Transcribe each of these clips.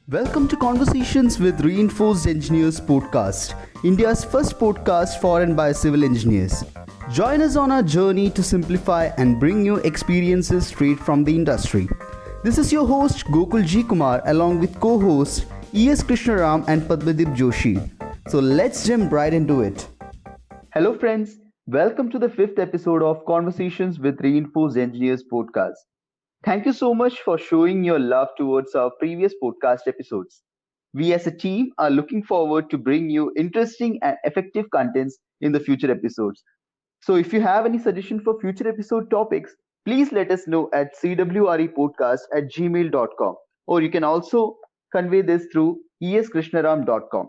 Welcome to Conversations with Reinforced Engineers podcast, India's first podcast for and by civil engineers. Join us on our journey to simplify and bring you experiences straight from the industry. This is your host Gokul G. Kumar along with co-hosts E.S. Krishnaram and Padmadeep Joshi. So let's jump right into it. Hello friends, welcome to the fifth episode of Conversations with Reinforced Engineers podcast. Thank you so much for showing your love towards our previous podcast episodes. We as a team are looking forward to bring you interesting and effective contents in the future episodes. So if you have any suggestion for future episode topics, please let us know at cwrepodcast@gmail.com, or you can also convey this through eskrishnaram.com.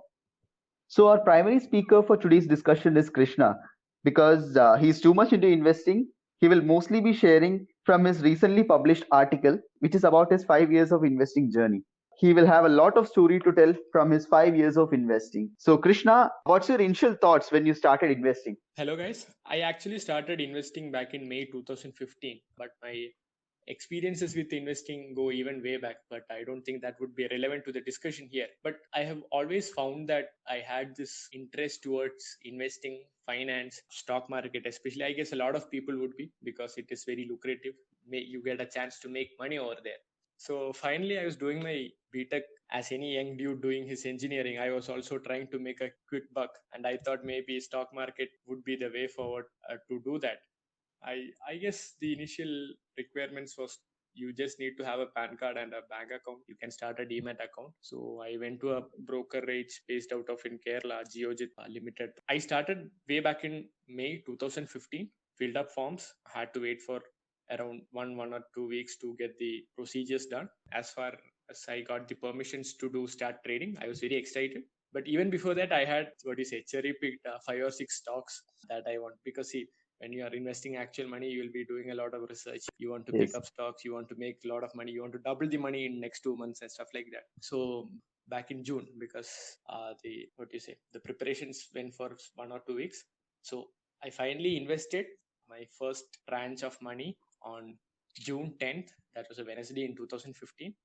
So our primary speaker for today's discussion is Krishna. Because he's too much into investing, he will mostly be sharing from his recently published article, which is about his 5 years of investing journey. He will have a lot of story to tell from his 5 years of investing. So Krishna, what's your initial thoughts when you started investing? Hello guys, I actually started investing back in May 2015, but my experiences with investing go even way back, but I don't think that would be relevant to the discussion here. But I have always found that I had this interest towards investing, finance, stock market, especially. I guess a lot of people would be, because it is very lucrative. You get a chance to make money over there. So finally, I was doing my BTech. As any young dude doing his engineering, I was also trying to make a quick buck, and I thought maybe stock market would be the way forward to do that. I guess the initial requirements was you just need to have a PAN card and a bank account. You can start a Demat account. So I went to a brokerage based out of in Kerala, Geojit Limited. I started way back in May 2015, filled up forms, had to wait for around one or 2 weeks to get the procedures done. As far as I got the permissions to start trading, I was very excited. But even before that, I had cherry picked 5 or 6 stocks that I want, because see, when you are investing actual money, you will be doing a lot of research. You want to pick up stocks, you want to make a lot of money, you want to double the money in next 2 months and stuff like that. So back in June, because the preparations went for 1 or 2 weeks. So I finally invested my first tranche of money on June 10th. That was a Wednesday in 2015.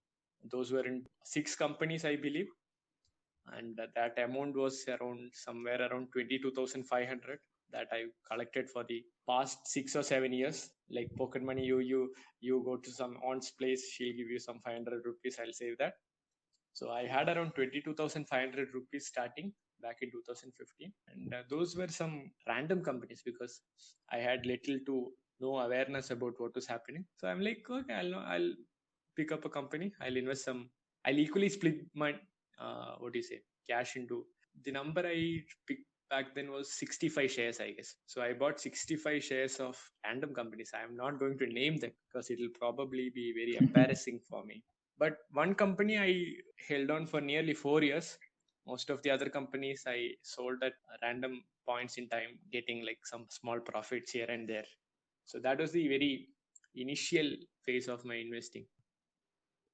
Those were in 6 companies, I believe. And that amount was somewhere around 22,500 that I collected for the past 6 or 7 years. Like pocket money, you go to some aunt's place, she'll give you some 500 rupees, I'll save that. So I had around 22,500 rupees starting back in 2015. And those were some random companies, because I had little to no awareness about what was happening. So I'm like, okay, I'll pick up a company, I'll invest I'll equally split my cash into the number I picked back then was 65 shares, I guess. So I bought 65 shares of random companies. I am not going to name them because it will probably be very embarrassing for me. But one company I held on for nearly 4 years. Most of the other companies I sold at random points in time, getting like some small profits here and there. So that was the very initial phase of my investing.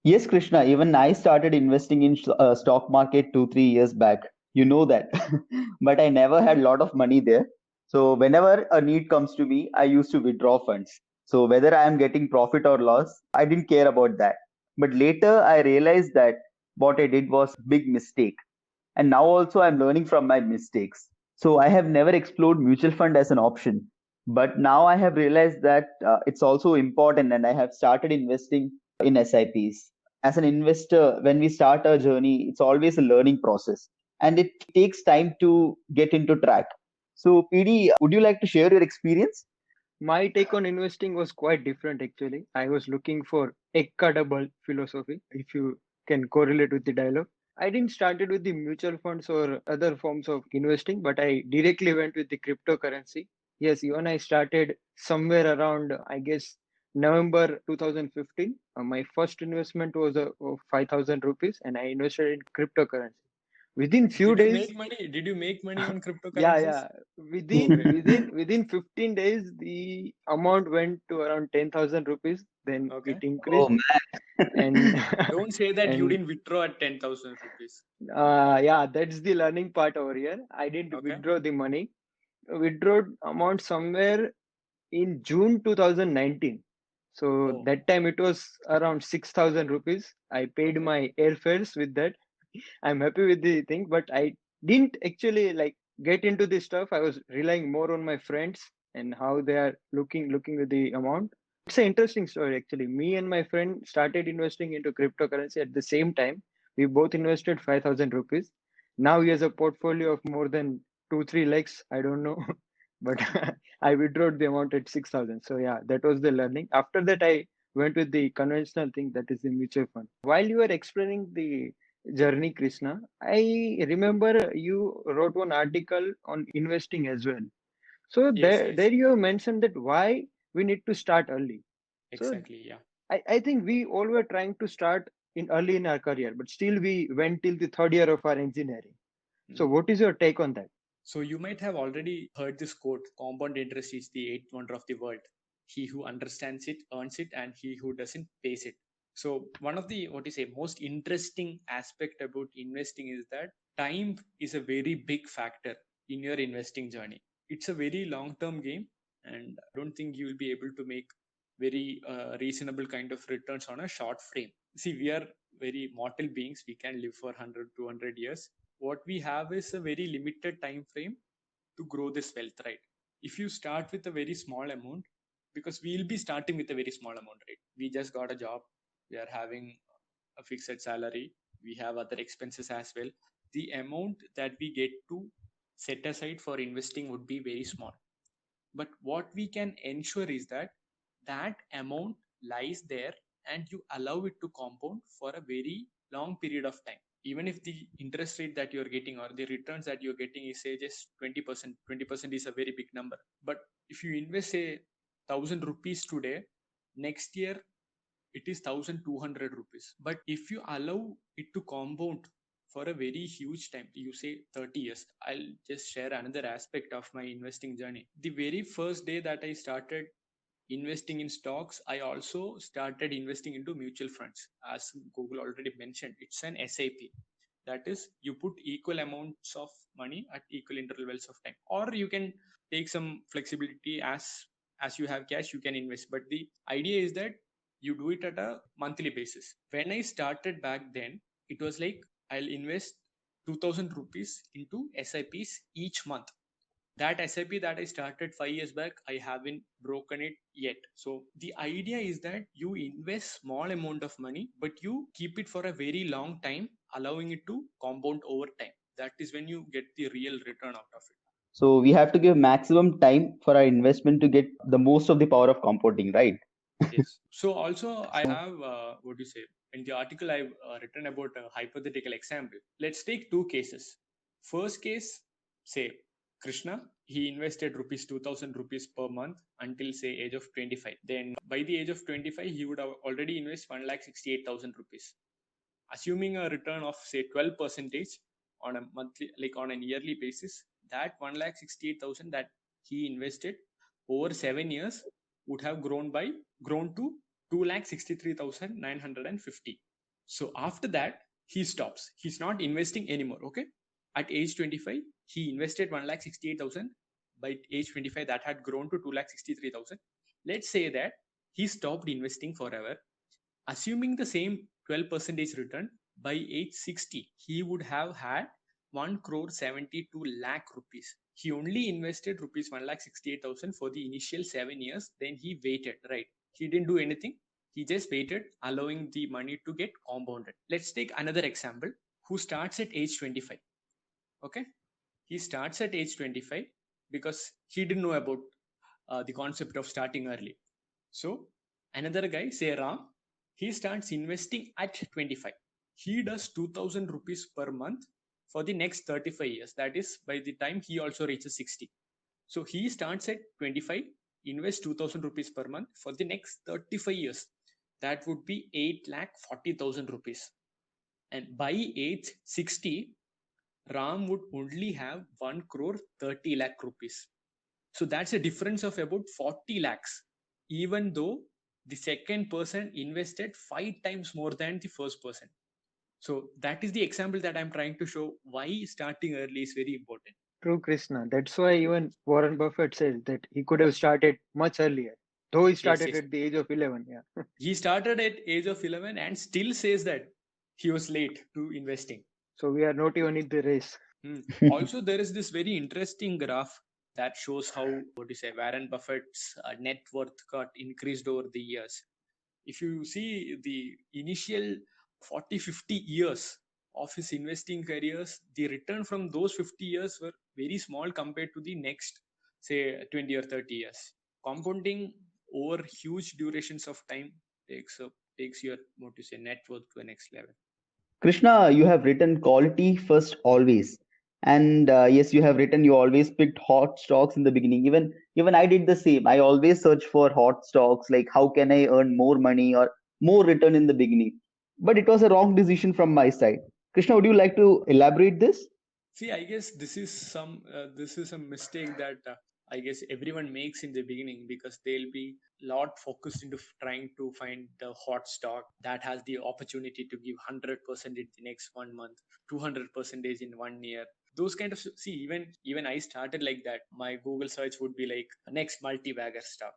Yes, Krishna, even I started investing in stock market 2-3 years back. You know that. But I never had a lot of money there. So whenever a need comes to me, I used to withdraw funds. So whether I am getting profit or loss, I didn't care about that. But later I realized that what I did was big mistake. And now also I'm learning from my mistakes. So I have never explored mutual fund as an option. But now I have realized that it's also important, and I have started investing in SIPs. As an investor, when we start our journey, it's always a learning process and it takes time to get into track. So, PD, would you like to share your experience? My take on investing was quite different actually. I was looking for ekka double philosophy, if you can correlate with the dialogue. I didn't start it with the mutual funds or other forms of investing, but I directly went with the cryptocurrency. Yes, even I started somewhere around, I guess, November 2015. My first investment was of 5,000 rupees and I invested in cryptocurrency. Within few Did you days, make money? Did you make money on yeah, cryptocurrencies? yeah. Within 15 days, the amount went to around 10,000 rupees. Then Okay. it increased, Oh, man. and Don't say that you and didn't withdraw at 10,000 rupees. yeah, that's the learning part over here. I didn't Okay. withdraw the money. Withdrew amount somewhere in June 2019. So Oh, that time it was around 6,000 rupees. I paid okay. my airfares with that. I'm happy with the thing, but I didn't actually like get into this stuff. I was relying more on my friends and how they are looking at the amount. It's an interesting story actually. Me and my friend started investing into cryptocurrency at the same time. We both invested 5,000 rupees. Now he has a portfolio of more than 2-3 lakhs. I don't know, but I withdrew the amount at 6,000. So yeah, that was the learning. After that, I went with the conventional thing, that is the mutual fund. While you were explaining the journey, Krishna, I remember you wrote one article on investing as well. So Yes, yes, there you have mentioned that why we need to start early. So exactly. Yeah. I think we all were trying to start in early in our career, but still we went till the third year of our engineering. So Mm. what is your take on that? So you might have already heard this quote: compound interest is the eighth wonder of the world. He who understands it earns it, and he who doesn't pays it. So one of the, what you say, most interesting aspect about investing is that time is a very big factor in your investing journey. It's a very long term game, and I don't think you will be able to make very reasonable kind of returns on a short frame. See, we are very mortal beings. We can live for 100, 200 years. What we have is a very limited time frame to grow this wealth, right? If you start with a very small amount, because we'll be starting with a very small amount, right? We just got a job, we are having a fixed salary, we have other expenses as well. The amount that we get to set aside for investing would be very small. But what we can ensure is that that amount lies there and you allow it to compound for a very long period of time. Even if the interest rate that you're getting or the returns that you're getting is say just 20%, 20% is a very big number. But if you invest say 1,000 rupees today, next year it is 1,200 rupees. But if you allow it to compound for a very huge time, you say 30 years. I'll just share another aspect of my investing journey. The very first day that I started investing in stocks, I also started investing into mutual funds. As Google already mentioned, it's an SIP. That is, you put equal amounts of money at equal intervals of time, or you can take some flexibility. As you have cash, you can invest, but the idea is that you do it at a monthly basis. When I started back then, it was like I'll invest 2,000 rupees into SIPs each month. That SIP that I started 5 years back, I haven't broken it yet. So the idea is that you invest small amount of money, but you keep it for a very long time, allowing it to compound over time. That is when you get the real return out of it. So we have to give maximum time for our investment to get the most of the power of compounding, right? Yes. So also I have what do you say, in the article I've written about a hypothetical example. Let's take two cases. First case, say Krishna, he invested rupees 2,000 rupees per month until say age of 25. Then by the age of 25, he would have already invest 1,68,000 rupees. Assuming a return of say 12 percentage on a monthly, like on a yearly basis, that 1,68,000 that he invested over 7 years would have grown to 2,63,950. So after that, he stops. He's not investing anymore. Okay. At age 25, he invested 1,68,000. By age 25, that had grown to 2,63,000. Let's say that he stopped investing forever. Assuming the same 12 percentage return, by age 60, he would have had 1 crore 72 lakh rupees. He only invested rupees 1,68,000 for the initial 7 years. Then he waited, right? He didn't do anything. He just waited, allowing the money to get compounded. Let's take another example who starts at age 25. Okay. He starts at age 25 because he didn't know about the concept of starting early. So another guy, say Ram, he starts investing at 25. He does 2,000 rupees per month for the next 35 years. That is by the time he also reaches 60. So he starts at 25, invests 2,000 rupees per month for the next 35 years. That would be 8,40,000 rupees. And by age 60, Ram would only have 1 crore 30 lakh rupees. So that's a difference of about 40 lakhs, even though the second person invested 5 times more than the first person. So that is the example that I'm trying to show why starting early is very important. True, Krishna. That's why even Warren Buffett says that he could have started much earlier. Though he Yes, started yes. at the age of 11. Yeah. He started at age of 11 and still says that he was late to investing. So we are not even in the race. Also, there is this very interesting graph that shows how, what you say, Warren Buffett's net worth got increased over the years. If you see the initial 40, 50 years of his investing careers, the return from those 50 years were very small compared to the next, say, 20 or 30 years. Compounding over huge durations of time takes your, what you say, net worth to a next level. Krishna, you have written quality first always. And yes, you have written you always picked hot stocks in the beginning. Even I did the same. I always search for hot stocks, like how can I earn more money or more return in the beginning. But it was a wrong decision from my side. Krishna, would you like to elaborate this? See, I guess this is a mistake that I guess everyone makes in the beginning, because they'll be lot focused into trying to find the hot stock that has the opportunity to give 100% in the next 1 month, 200% in 1 year. Those kind of, see, even I started like that. My Google search would be like next multi-bagger stock,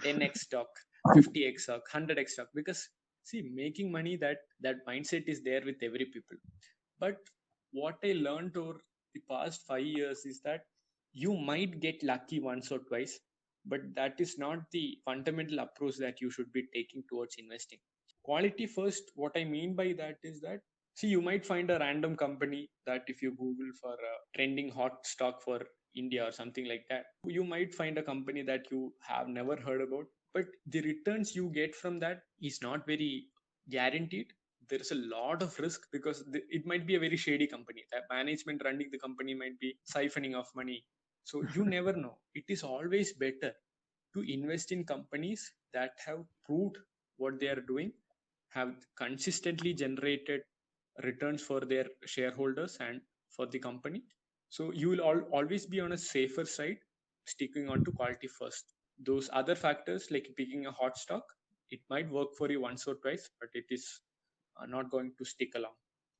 10x stock, 50x stock, 100x stock, because see, making money, that mindset is there with every people. But what I learned over the past 5 years is that you might get lucky once or twice, but that is not the fundamental approach that you should be taking towards investing. Quality first, what I mean by that is that, see, you might find a random company that if you Google for a trending hot stock for India or something like that, you might find a company that you have never heard about, but the returns you get from that is not very guaranteed. There is a lot of risk, because it might be a very shady company. The management running the company might be siphoning off money. So you never know. It is always better to invest in companies that have proved what they are doing, have consistently generated returns for their shareholders and for the company. So you will always be on a safer side, sticking on to quality first. Those other factors, like picking a hot stock, it might work for you once or twice, but it is not going to stick along.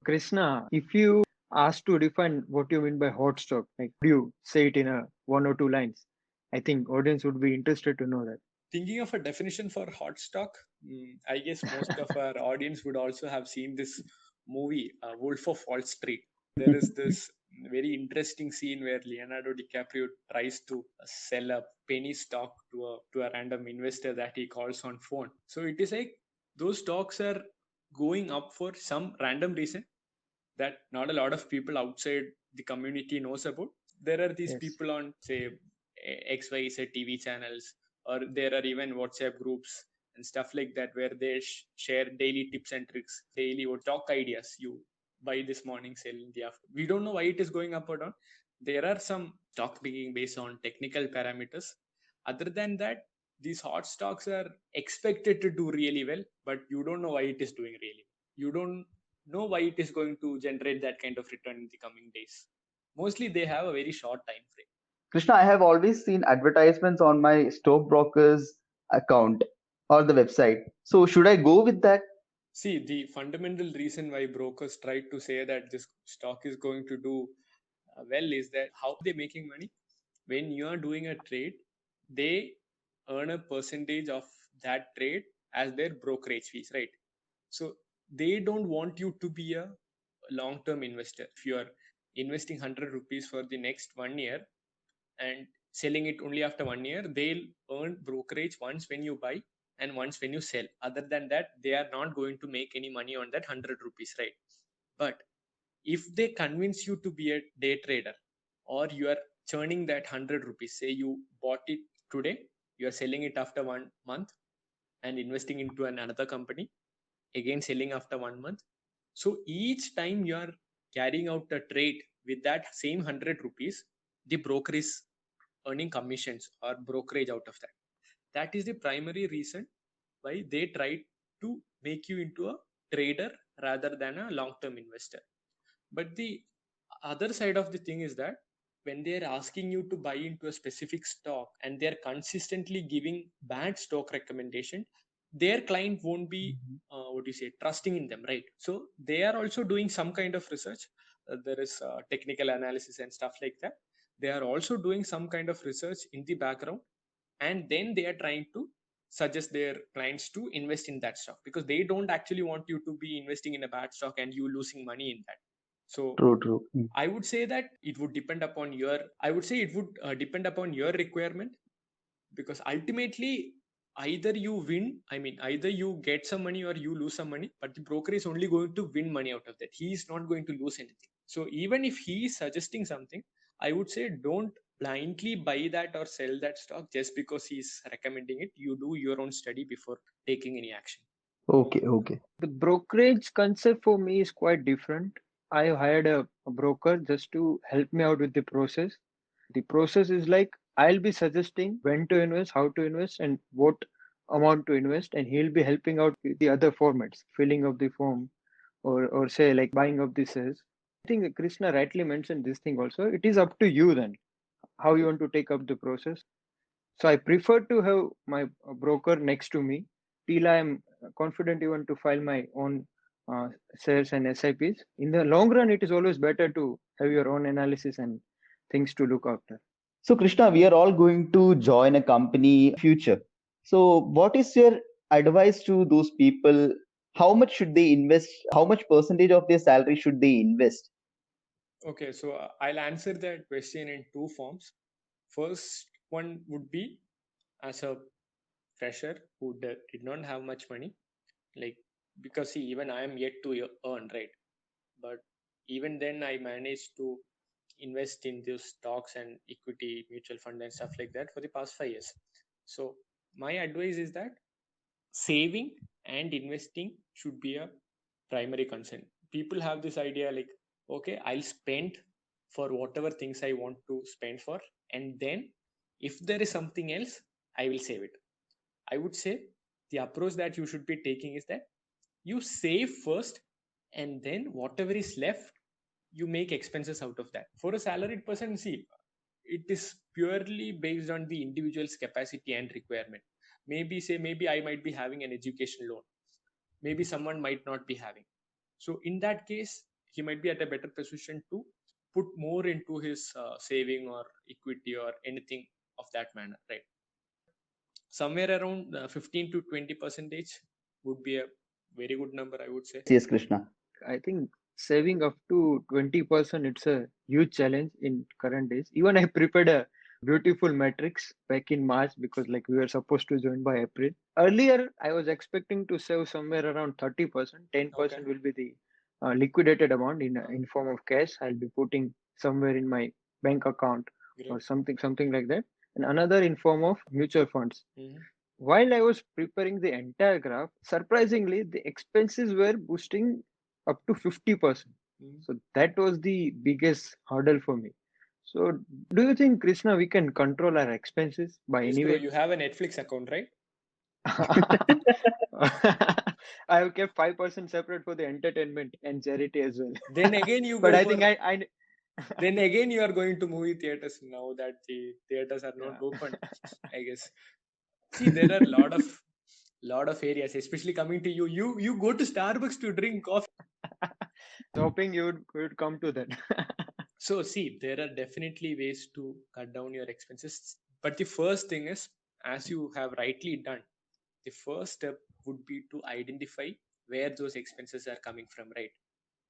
Krishna, if you asked to define what you mean by hot stock, like would you say it in a one or two lines? I think audience would be interested to know that. Thinking of a definition for hot stock, I guess most of our audience would also have seen this movie, Wolf of Wall Street. There is this very interesting scene where Leonardo DiCaprio tries to sell a penny stock to a random investor that he calls on phone. So it is like those stocks are going up for some random reason that not a lot of people outside the community knows about. There are these Yes. people on, say, XYZ TV channels, or there are even WhatsApp groups and stuff like that, where they share daily tips and tricks, daily or stock ideas. You buy this morning, sell in the afternoon. We don't know why it is going up or down. There are some stock picking based on technical parameters. Other than that, these hot stocks are expected to do really well, but you don't know why it is doing really well. You don't know why it is going to generate that kind of return in the coming days. Mostly they have a very short time frame. Krishna, I have always seen advertisements on my stockbroker's account or the website. So should I go with that? See, the fundamental reason why brokers try to say that this stock is going to do well is that how they making money. When you are doing a trade, they earn a percentage of that trade as their brokerage fees, right? So they don't want you to be a long-term investor. If you are investing 100 rupees for the next 1 year and selling it only after 1 year, they'll earn brokerage once when you buy and once when you sell. Other than that, they are not going to make any money on that 100 rupees, right? But if they convince you to be a day trader, or you are churning that 100 rupees, say you bought it today, you are selling it after 1 month and investing into another company, again selling after 1 month. So each time you are carrying out a trade with that same 100 rupees, the broker is earning commissions or brokerage out of that. That is the primary reason why they try to make you into a trader rather than a long-term investor. But the other side of the thing is that when they are asking you to buy into a specific stock and they are consistently giving bad stock recommendation, their client won't be what do you say, trusting in them, right? So they are also doing some kind of research. There is technical analysis and stuff like that. They are also doing some kind of research in the background, and then they are trying to suggest their clients to invest in that stock, because they don't actually want you to be investing in a bad stock and you losing money in that. So True, true. I would say that it would depend upon your, depend upon your requirement, because ultimately either you win, either you get some money or you lose some money, but the broker is only going to win money out of that. He is not going to lose anything. So even if he is suggesting something, I would say don't blindly buy that or sell that stock just because he's recommending it. You do your own study before taking any action. Okay, okay. The brokerage concept for me is quite different. I hired a broker just to help me out with the process. The process is like I'll be suggesting when to invest, how to invest, and what amount to invest, and he'll be helping out with the other formats, filling of the form, or say like buying of the shares. I think Krishna rightly mentioned this thing also. It is up to you then how you want to take up the process. So I prefer to have my broker next to me till I am confident even to file my own shares and SIPs. In the long run, it is always better to have your own analysis and things to look after. So, Krishna, we are all going to join a company future. So, what is your advice to those people? How much should they invest? How much percentage of their salary should they invest? Okay, so I'll answer that question in two forms. First one would be as a fresher who did not have much money, like, because see, even I am yet to earn, right? But even then I managed to invest in those stocks and equity mutual fund and stuff like that for the past 5 years. So my advice is that saving and investing should be a primary concern. People have this idea like, okay, I'll spend for whatever things I want to spend for, and then if there is something else, I will save it. I would say the approach that you should be taking is that you save first, and then whatever is left, you make expenses out of that. For a salaried person, see, it is purely based on the individual's capacity and requirement. Maybe I might be having an education loan, maybe someone might not be having. So in that case, he might be at a better position to put more into his saving or equity or anything of that manner, right? Somewhere around 15 to 20 percentage would be a very good number, I would say. Yes, Krishna. I think saving up to 20%, it's a huge challenge in current days. Even I prepared a beautiful matrix back in March because like we were supposed to join by April. Earlier, I was expecting to save somewhere around 30%. 10% Okay. will be the liquidated amount in form of cash. I'll be putting somewhere in my bank account or Great. something like that. And another in form of mutual funds. Mhm. While I was preparing the entire graph, surprisingly, the expenses were boosting up to 50%. Mhm. So that was the biggest hurdle for me. So, do you think, Krishna, we can control our expenses by Yes, any bro, way? you have a Netflix account, right? I have kept 5% separate for the entertainment and charity as well. Then again, you But go I for. think I Then again, you are going to movie theaters now that the theaters are not yeah. open, I guess. See, there are lot of areas, especially coming to you. You go to Starbucks to drink coffee. Hoping you would come to that. So see, there are definitely ways to cut down your expenses. But the first thing is, as you have rightly done, the first step would be to identify where those expenses are coming from, right?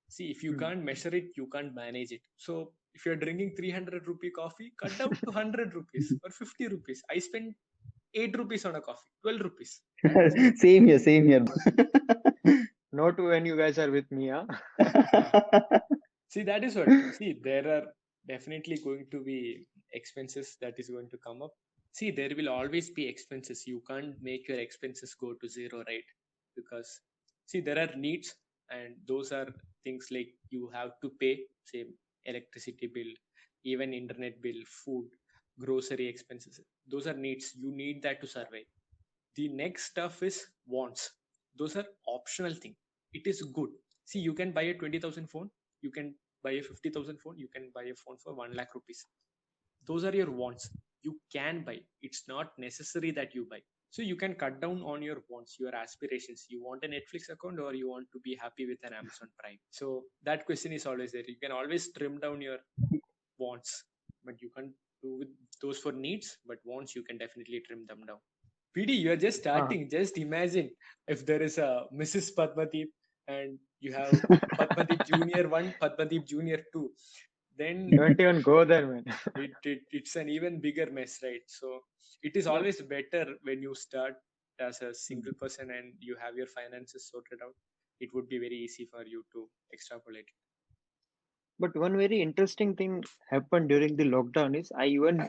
See, if you Hmm. can't measure it, you can't manage it. So if you're drinking 300 rupee coffee, cut down to 100 rupees or 50 rupees. I spend 8 rupees on a coffee, 12 rupees. Same here, same here. Not when you guys are with me, huh? See, that is what. See, there are definitely going to be expenses that is going to come up. See, there will always be expenses. You can't make your expenses go to zero, right? Because, see, there are needs, and those are things like you have to pay, say, electricity bill, even internet bill, food, grocery expenses. Those are needs. You need that to survive. The next stuff is wants. Those are optional thing. It is good. See, you can buy a 20,000 phone, you can buy a 50,000 phone, you can buy a phone for 1 lakh rupees. Those are your wants. You can buy. It's not necessary that you buy. So you can cut down on your wants, your aspirations. You want a Netflix account or you want to be happy with an Amazon Prime. So that question is always there. You can always trim down your wants, but you can't do with those for needs, but wants you can definitely trim them down. PD, you're just Uh, starting. Just imagine if there is a Mrs. Padmadeep and you have Padmadeep Junior 1, Padmadeep Junior 2. Then don't even go there, man. it's an even bigger mess, right? So it is No. always better when you start as a single person and you have your finances sorted out. It would be very easy for you to extrapolate. But one very interesting thing happened during the lockdown is I even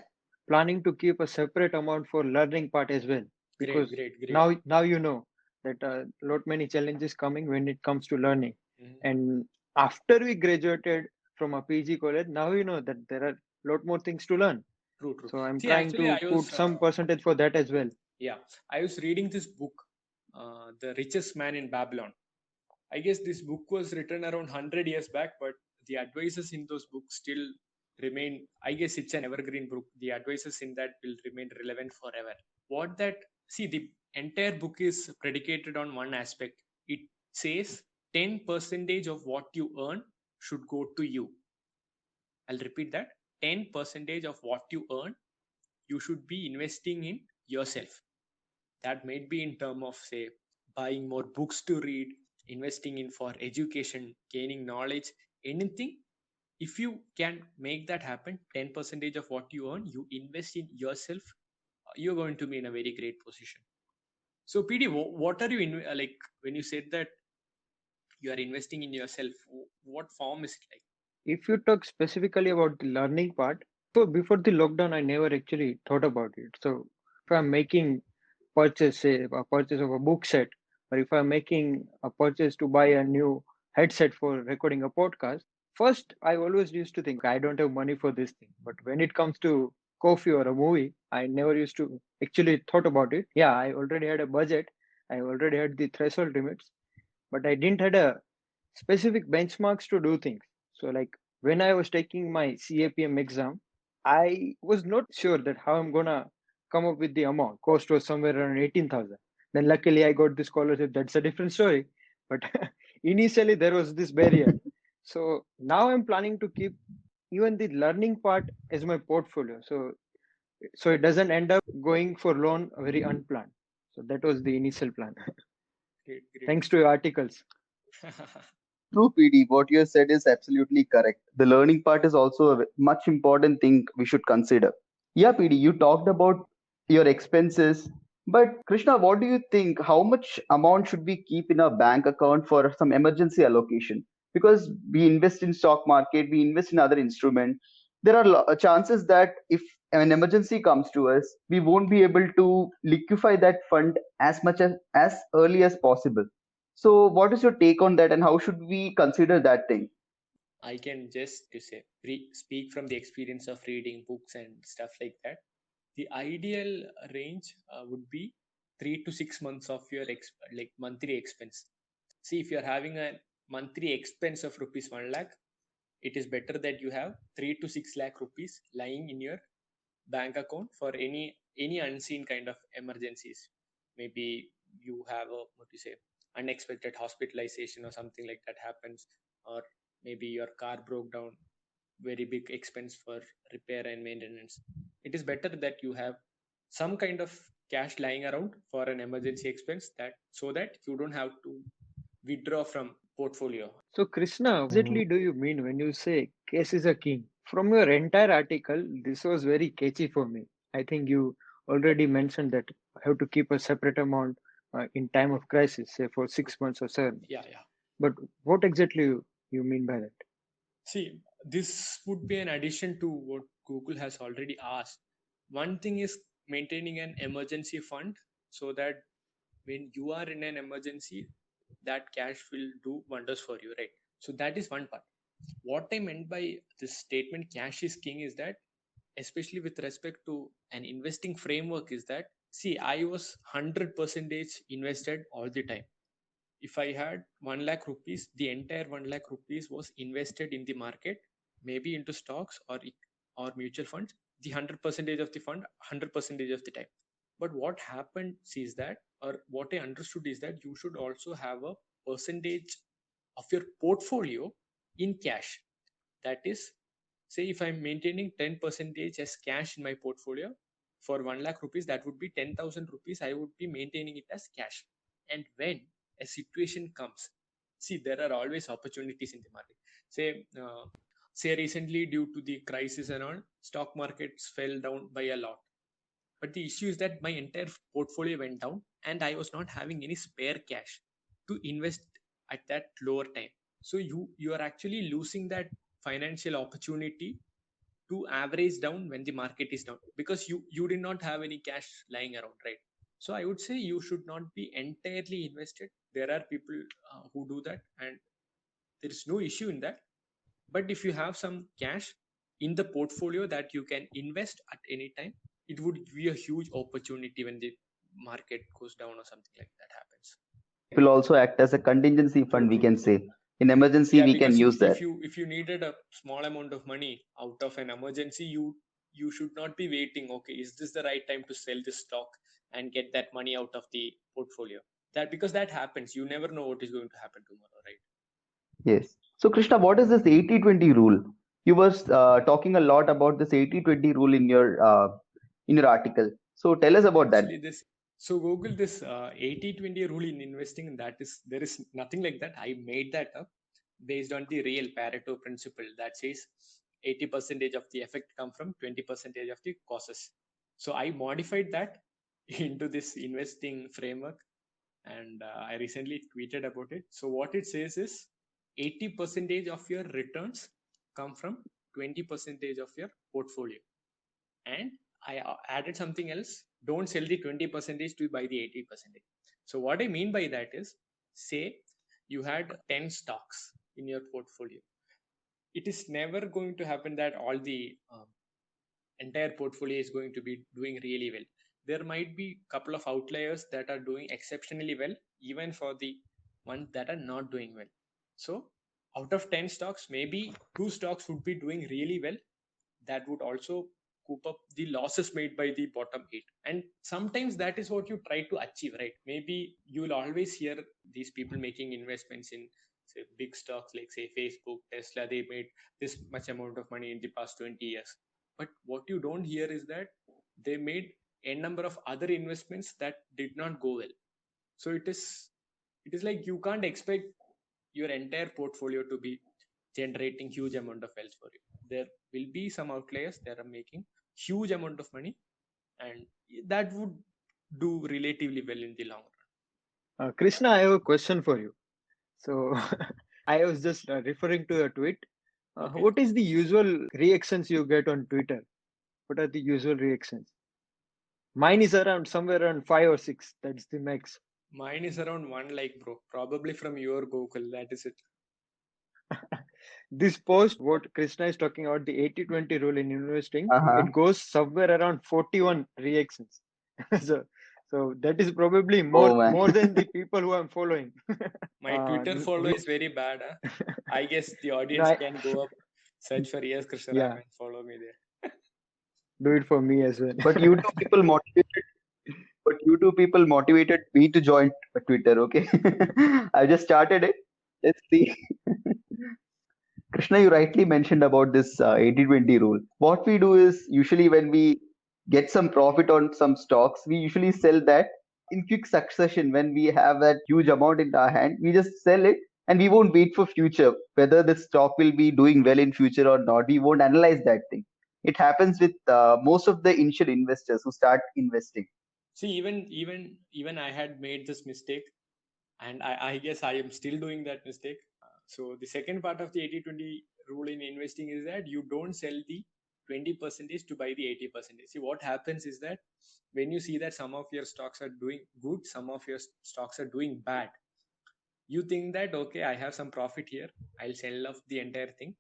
planning to keep a separate amount for learning part as well, Great, because great, great. now you know that lot many challenges coming when it comes to learning. Mhm. And after we graduated from a PG college, now you know that there are lot more things to learn. True, true. So I'm See, trying actually, to I put was some percentage for that as well. yeah, I was reading this book, The Richest Man in Babylon. I guess this book was written around 100 years back, but the advices in those books still remain. I guess it's an evergreen book. The advices in that will remain relevant forever. What that, see, the entire book is predicated on one aspect. It says 10% of what you earn should go to you. I'll repeat that. 10% of what you earn, you should be investing in yourself. That might be in term of, say, buying more books to read, investing in for education, gaining knowledge, anything. If you can make that happen, 10% of what you earn, you invest in yourself, you're going to be in a very great position. So PD, what are you in, like when you said that you are investing in yourself, what form is it like? If you talk specifically about the learning part, so before the lockdown, I never actually thought about it. So if I'm making purchase, say a purchase of a book set, or if I'm making a purchase to buy a new headset for recording a podcast, first I always used to think I don't have money for this thing. But when it comes to coffee or a movie, I never used to actually thought about it. Yeah, I already had a budget, I already had the threshold limits, but I didn't had a specific benchmarks to do things. So like when I was taking my CAPM exam, I was not sure that how I'm gonna come up with the amount. Cost was somewhere around 18,000. Then luckily I got the scholarship. That's a different story. But initially there was this barrier. So now I'm planning to keep even the learning part as my portfolio. So it doesn't end up going for loan very unplanned. So that was the initial plan. Great, great. Thanks to your articles. True, PD. What you have said is absolutely correct. The learning part is also a much important thing we should consider. Yeah, PD, you talked about your expenses, but Krishna, what do you think? How much amount should we keep in our bank account for some emergency allocation? Because we invest in stock market, we invest in other instruments. There are chances that if an emergency comes to us, we won't be able to liquefy that fund as early as possible. So, what is your take on that, and how should we consider that thing? I can just to say speak from the experience of reading books and stuff like that. The ideal range would be 3 to 6 months of your like monthly expense. See, if you're having a monthly expense of rupees 1 lakh, it is better that you have 3 to 6 lakh rupees lying in your bank account for any unseen kind of emergencies. Maybe you have a what you say unexpected hospitalization or something like that happens, or maybe your car broke down, very big expense for repair and maintenance. It is better that you have some kind of cash lying around for an emergency expense, that so that you don't have to withdraw from portfolio. So, Krishna, what exactly do you mean when you say case is a king? From your entire article, this was very catchy for me. I think you already mentioned that I have to keep a separate amount in time of crisis, say for 6 months or 7 months. Yeah. But what exactly you mean by that? See, this would be an addition to what Google has already asked. One thing is maintaining an emergency fund so that when you are in an emergency, that cash will do wonders for you, right? So that is one part. What I meant by this statement, cash is king, is that especially with respect to an investing framework, is that see, I was 100% invested all the time. If I had 1 lakh rupees, the entire 1 lakh rupees was invested in the market, maybe into stocks or mutual funds, the 100% of the fund, 100% of the time. But what happened is that, or what I understood is that you should also have a percentage of your portfolio in cash. That is, say if I'm maintaining 10% as cash in my portfolio, for 1 lakh rupees, that would be 10,000 rupees. I would be maintaining it as cash. And when a situation comes, see, there are always opportunities in the market. Say recently, due to the crisis and all, stock markets fell down by a lot. But the issue is that my entire portfolio went down and I was not having any spare cash to invest at that lower time. So you are actually losing that financial opportunity to average down when the market is down, because you did not have any cash lying around, right? So I would say you should not be entirely invested. There are people who do that, and there is no issue in that. But if you have some cash in the portfolio that you can invest at any time, it would be a huge opportunity when the market goes down or something like that happens. It will also act as a contingency fund, we can say. In emergency, Yeah, we can because use that. if you needed a small amount of money out of an emergency, you should not be waiting, okay, is this the right time to sell this stock and get that money out of the portfolio? That, because that happens, you never know what is going to happen tomorrow, right? Yes. So, Krishna, what is this 80-20 rule? You were talking a lot about this 80-20 rule in your article. So, tell us about that. Actually, Google this 80-20 rule in investing, and there is nothing like that. I made that up based on the real Pareto principle that says 80% of the effect come from 20% of the causes. So I modified that into this investing framework, and I recently tweeted about it. So what it says is 80% of your returns come from 20% of your portfolio. And I added something else. Don't sell the 20% to buy the 80%. So what I mean by that is, say you had 10 stocks in your portfolio. It is never going to happen that all the entire portfolio is going to be doing really well. There might be a couple of outliers that are doing exceptionally well, even for the ones that are not doing well. So out of 10 stocks, maybe 2 stocks would be doing really well. That would also coop up the losses made by the bottom 8. And sometimes that is what you try to achieve, right? Maybe you will always hear these people making investments in, say, big stocks like, say, Facebook, Tesla. They made this much amount of money in the past 20 years. But what you don't hear is that they made a number of other investments that did not go well. So it is like you can't expect your entire portfolio to be generating huge amount of wealth for you. There will be some outliers that are making huge amount of money, and that would do relatively well in the long run. Krishna, I have a question for you. So I was just referring to a tweet. Okay. What is the usual reactions you get on Twitter? What are the usual reactions? Mine is somewhere around 5 or 6. That's the max. Mine is around 1 like, bro. Probably from your Google. That is it. This post, what Krishna is talking about, the 80-20 rule in investing, Uh-huh. it goes somewhere around 41 reactions. So that is probably more than the people who I'm following. My Twitter follow is very bad. I guess the audience can go up, search for Yes Krishna Ram and follow me there. Do it for me as well. But you two people motivated me to join Twitter, okay? I just started it. Let's see. Krishna, you rightly mentioned about this 80-20 rule. What we do is, usually when we get some profit on some stocks, we usually sell that in quick succession. When we have that huge amount in our hand, we just sell it, and we won't wait for future, whether the stock will be doing well in future or not. We won't analyze that thing. It happens with most of the initial investors who start investing. See, even I had made this mistake, and I guess I am still doing that mistake. So the second part of the 80-20 rule in investing is that you don't sell the 20% to buy the 80%. See, what happens is that when you see that some of your stocks are doing good, some of your stocks are doing bad, you think that, okay, I have some profit here, I'll sell off the entire thing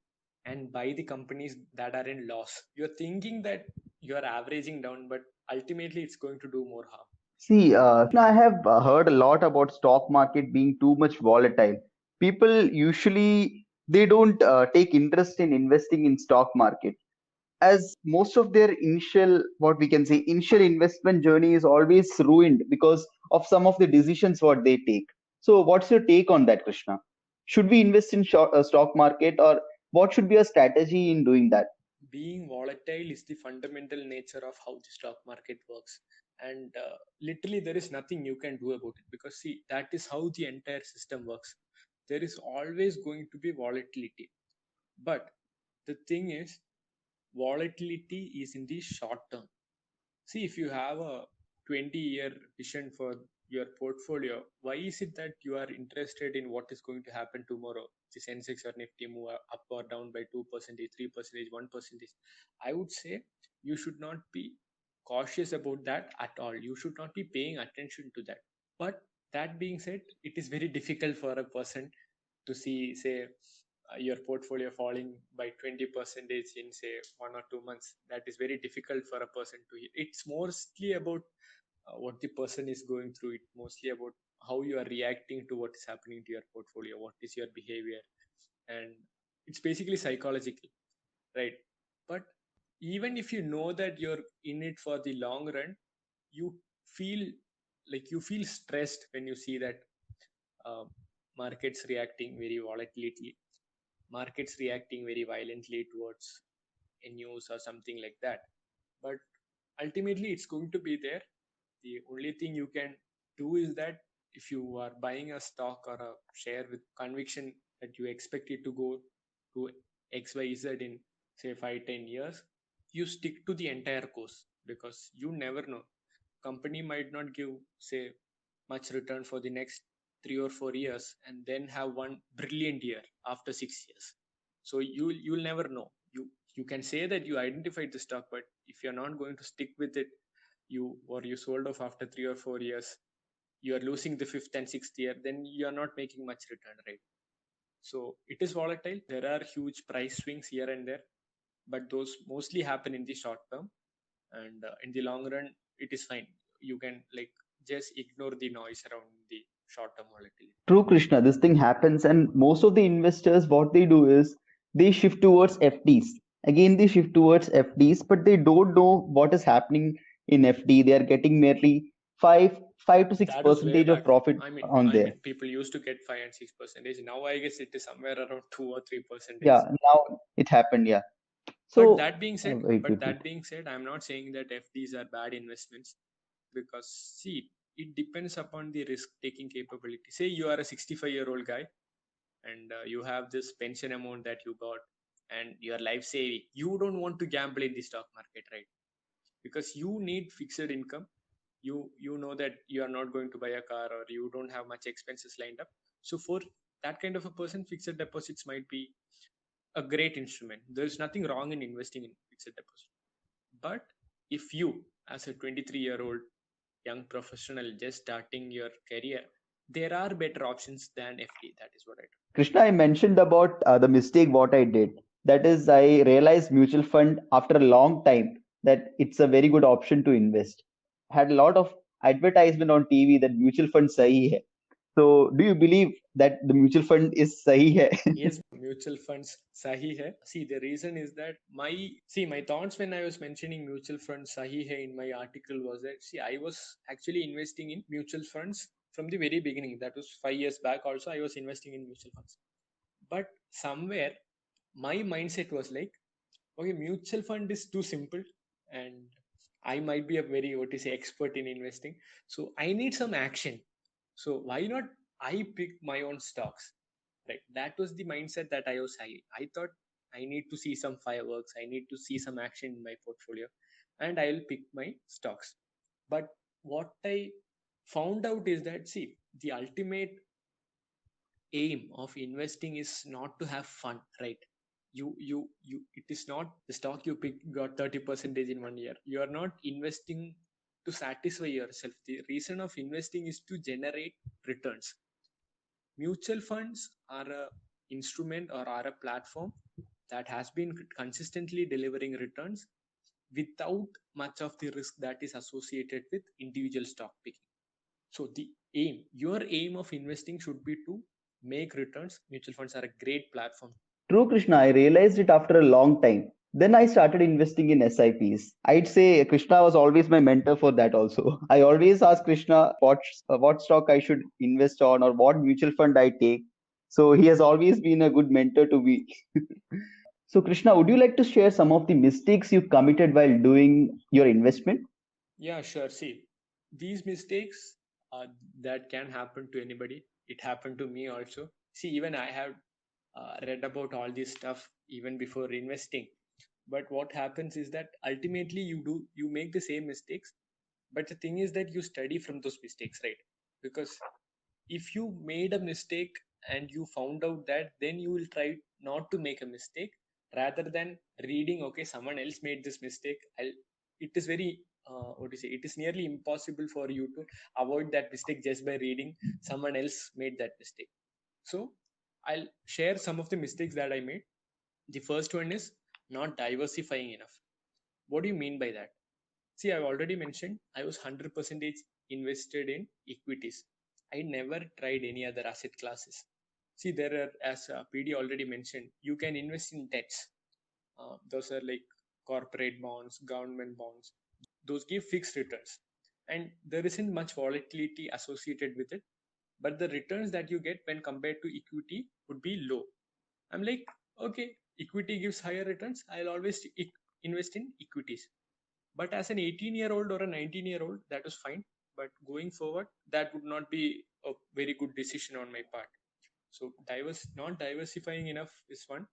and buy the companies that are in loss. You're thinking that you're averaging down, but ultimately it's going to do more harm. See, I have heard a lot about stock market being too much volatile. People usually, they don't take interest in investing in stock market, as most of their initial investment journey is always ruined because of some of the decisions what they take. So what's your take on that, Krishna? Should we invest in stock market, or what should be a strategy in doing that? being volatile is the fundamental nature of how the stock market works. And literally, there is nothing you can do about it, because see, that is how the entire system works. There is always going to be volatility. But the thing is, volatility is in the short term. See, if you have a 20-year vision for your portfolio, why is it that you are interested in what is going to happen tomorrow? The Sensex or Nifty move up or down by 2%, 3%, 1%. I would say you should not be cautious about that at all. You should not be paying attention to that. But that being said, it is very difficult for a person to see, say, your portfolio falling by 20% in, say, 1 or 2 months. That is very difficult for a person to hear. It's mostly about what the person is going through. It's mostly about how you are reacting to what is happening to your portfolio, what is your behavior, and it's basically psychological, right? But even if you know that you're in it for the long run, you feel you feel stressed when you see that uh, markets reacting very volatility, markets reacting very violently towards a news or something like that. But ultimately, it's going to be there. The only thing you can do is that if you are buying a stock or a share with conviction that you expect it to go to XYZ in, say, 5-10 years, you stick to the entire course, because you never know. Company might not give, say, much return for the next 3 or 4 years and then have one brilliant year after 6 years. So you'll never know. You can say that you identified the stock, but if you're not going to stick with it, you sold off after 3 or 4 years, you are losing the fifth and sixth year, then you are not making much return, right? So it is volatile. There are huge price swings here and there, but those mostly happen in the short term, and in the long run, it is fine. You can just ignore the noise around the short term volatility. True, Krishna, this thing happens, and most of the investors, what they do is they shift towards FDs. Again, they shift towards FDs, but they don't know what is happening in FD. They are getting merely five to six That was way percentage of back. profit I mean, on there. people used to get 5 and 6%. Now I guess it is somewhere around 2 or 3%. Yeah, now it happened. Yeah. But So, that being said, very good. I'm not saying that FDs are bad investments, because see, it depends upon the risk taking capability. Say you are a 65-year-old guy, and you have this pension amount that you got, and your life saving. You don't want to gamble in the stock market, right? Because you need fixed income. You know that you are not going to buy a car, or you don't have much expenses lined up. So for that kind of a person, fixed deposits might be a great instrument. There's nothing wrong in investing in fixed deposit. But if you, as a 23-year-old young professional just starting your career, there are better options than FD. That is what I do. Krishna, I mentioned about the mistake what I did. That is, I realized mutual fund after a long time that it's a very good option to invest. Had a lot of advertisement on TV that mutual fund sahi hai. So, do you believe that the mutual fund is sahi hai? Yes, mutual funds sahi hai. See, the reason is that my thoughts when I was mentioning mutual funds sahi hai in my article was that, see, I was actually investing in mutual funds from the very beginning. That was 5 years back. Also, I was investing in mutual funds. But somewhere my mindset was like, okay, mutual fund is too simple, and I might be a very expert in investing. So I need some action. So why not I pick my own stocks? Right. That was the mindset that I was having. I thought I need to see some fireworks. I need to see some action in my portfolio, and I'll pick my stocks. But what I found out is that, see, the ultimate aim of investing is not to have fun, right? You it is not the stock you pick got 30% in 1 year. You are not investing to satisfy yourself. The reason of investing is to generate returns. Mutual funds are a instrument or are a platform that has been consistently delivering returns without much of the risk that is associated with individual stock picking. So your aim of investing should be to make returns. Mutual funds are a great platform. True, Krishna. I realized it after a long time. Then I started investing in SIPs. I'd say Krishna was always my mentor for that also. I always ask Krishna what stock I should invest on or what mutual fund I take. So he has always been a good mentor to me. So, Krishna, would you like to share some of the mistakes you committed while doing your investment? Yeah, sure. See, these mistakes that can happen to anybody. It happened to me also. See, even I have read about all this stuff even before investing. But what happens is that ultimately you make the same mistakes. But the thing is that you study from those mistakes, right? Because if you made a mistake and you found out that, then you will try not to make a mistake rather than reading, okay, someone else made this mistake. It is very what do you say, it is nearly impossible for you to avoid that mistake just by reading someone else made that mistake. So I'll share some of the mistakes that I made. The first one is not diversifying enough. What do you mean by that? See, I've already mentioned I was 100% invested in equities. I never tried any other asset classes. See, there are, as PD already mentioned, you can invest in debts. Those are like corporate bonds, government bonds. Those give fixed returns. And there isn't much volatility associated with it. But the returns that you get when compared to equity would be low. I'm like, okay, equity gives higher returns. I'll always invest in equities. But as an 18-year-old or a 19-year-old, that was fine. But going forward, that would not be a very good decision on my part. So not diversifying enough is one.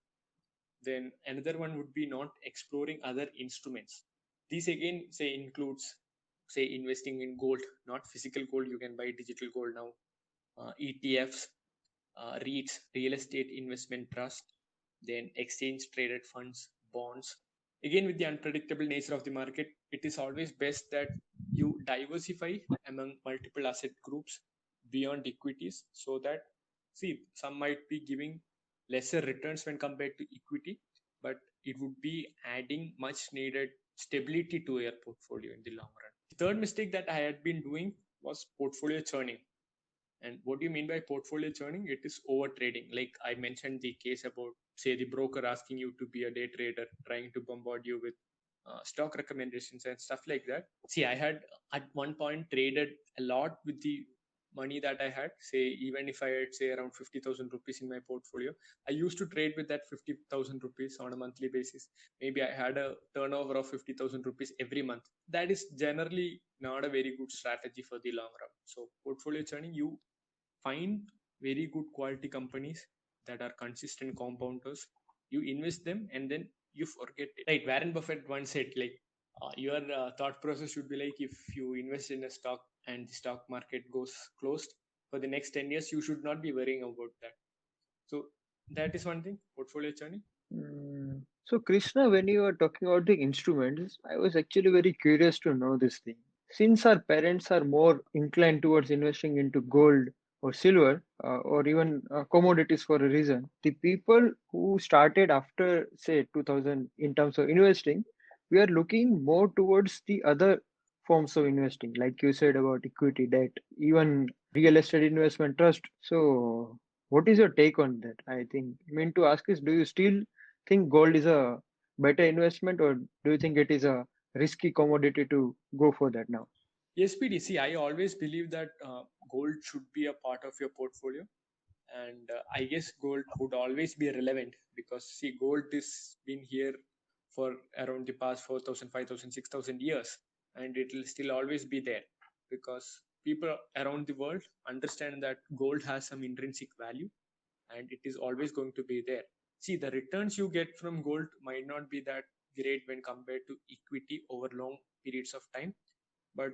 Then another one would be not exploring other instruments. These again say includes, say, investing in gold, not physical gold. You can buy digital gold now. ETFs, REITs, real estate investment trust, then exchange traded funds, bonds. Again, with the unpredictable nature of the market, it is always best that you diversify among multiple asset groups beyond equities, so that, see, some might be giving lesser returns when compared to equity, but it would be adding much needed stability to your portfolio in the long run. The third mistake that I had been doing was portfolio churning. And what do you mean by portfolio churning? It is over trading. Like I mentioned the case about, say, the broker asking you to be a day trader, trying to bombard you with stock recommendations and stuff like that. See, I had at one point traded a lot with the money that I had. Say, even if I had, say, around 50,000 rupees in my portfolio, I used to trade with that 50,000 rupees on a monthly basis. Maybe I had a turnover of 50,000 rupees every month. That is generally not a very good strategy for the long run. So, portfolio churning, you find very good quality companies that are consistent compounders, you invest them, and then you forget it, right? Warren Buffett once said, like, your thought process should be like, if you invest in a stock and the stock market goes closed for the next 10 years, you should not be worrying about that. So that is one thing, portfolio churning. So, Krishna, when you were talking about the instruments, I was actually very curious to know this thing. Since our parents are more inclined towards investing into gold or silver or even commodities for a reason, the people who started after, say, 2000 in terms of investing, we are looking more towards the other forms of investing, like you said about equity, debt, even real estate investment trust. So, what is your take on that? I think, I mean to ask is, do you still think gold is a better investment, or do you think it is a risky commodity to go for that now? Yes, PD. See, I always believe that gold should be a part of your portfolio, and I guess gold would always be relevant because, see, gold is been here for around the past 4,000, 5,000, 6,000 years, and it will still always be there because people around the world understand that gold has some intrinsic value, and it is always going to be there. See, the returns you get from gold might not be that great when compared to equity over long periods of time, but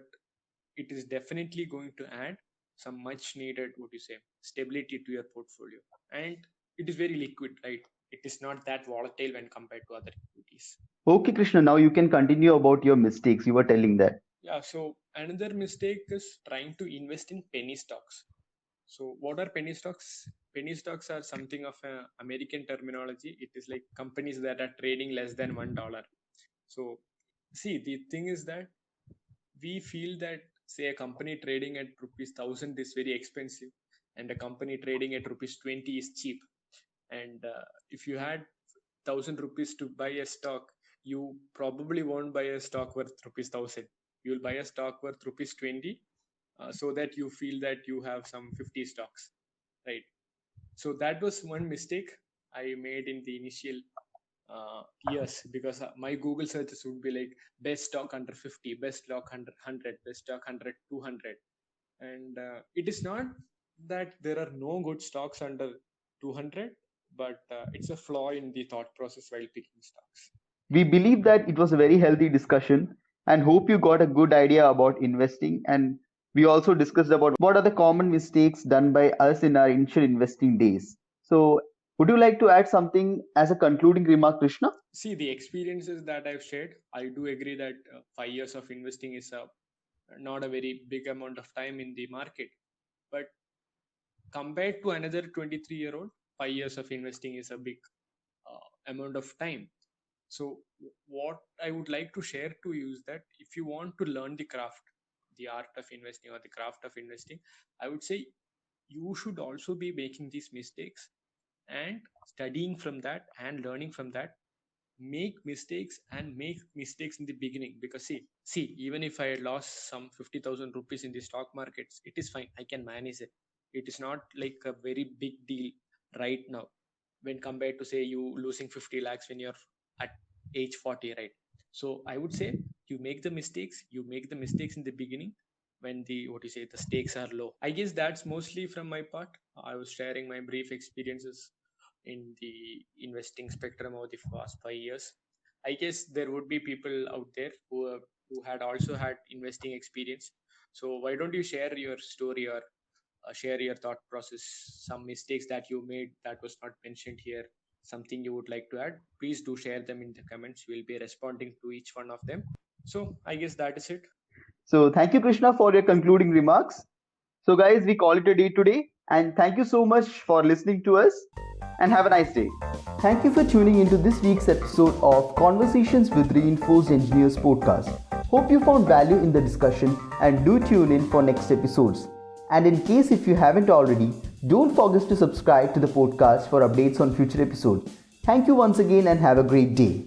it is definitely going to add some much needed, what you say, stability to your portfolio. And it is very liquid, right? It is not that volatile when compared to other equities. Okay, Krishna, now you can continue about your mistakes. You were telling that. Yeah, so another mistake is trying to invest in penny stocks. So what are penny stocks? Penny stocks are something of an American terminology. It is like companies that are trading less than $1. So see, the thing is that we feel that, say, a company trading at rupees 1000 is very expensive, and a company trading at rupees 20 is cheap. And if you had 1000 rupees to buy a stock, you probably won't buy a stock worth rupees 1000. You'll buy a stock worth rupees 20, so that you feel that you have some 50 stocks, right? So that was one mistake I made in the initial years, because my Google searches would be like best stock under 50, best stock under 100, best stock under 200. And it is not that there are no good stocks under 200, but it's a flaw in the thought process while picking stocks. We believe that it was a very healthy discussion and hope you got a good idea about investing. And we also discussed about what are the common mistakes done by us in our initial investing days. So, would you like to add something as a concluding remark, Krishna? See, the experiences that I've shared, I do agree that 5 years of investing is not a very big amount of time in the market. But compared to another 23-year-old, 5 years of investing is a big amount of time. So, what I would like to share to you is that if you want to learn the craft, the art of investing or the craft of investing, I would say you should also be making these mistakes and studying from that and learning from that. Make mistakes in the beginning, because see, even if I lost some 50,000 rupees in the stock markets, it is fine, I can manage it. It is not like a very big deal right now when compared to, say, you losing 50 lakhs when you're at age 40, right? So I would say you make the mistakes in the beginning when the stakes are low. I guess that's mostly from my part. I was sharing my brief experiences in the investing spectrum over the past 5 years. I guess there would be people out there who had also had investing experience. So why don't you share your story or share your thought process, some mistakes that you made that was not mentioned here, something you would like to add? Please do share them in the comments. We'll be responding to each one of them. So I guess that is it. So, thank you, Krishna, for your concluding remarks. So, guys, we call it a day today. And thank you so much for listening to us. And have a nice day. Thank you for tuning into this week's episode of Conversations with Reinforced Engineers podcast. Hope you found value in the discussion and do tune in for next episodes. And in case if you haven't already, don't forget to subscribe to the podcast for updates on future episodes. Thank you once again and have a great day.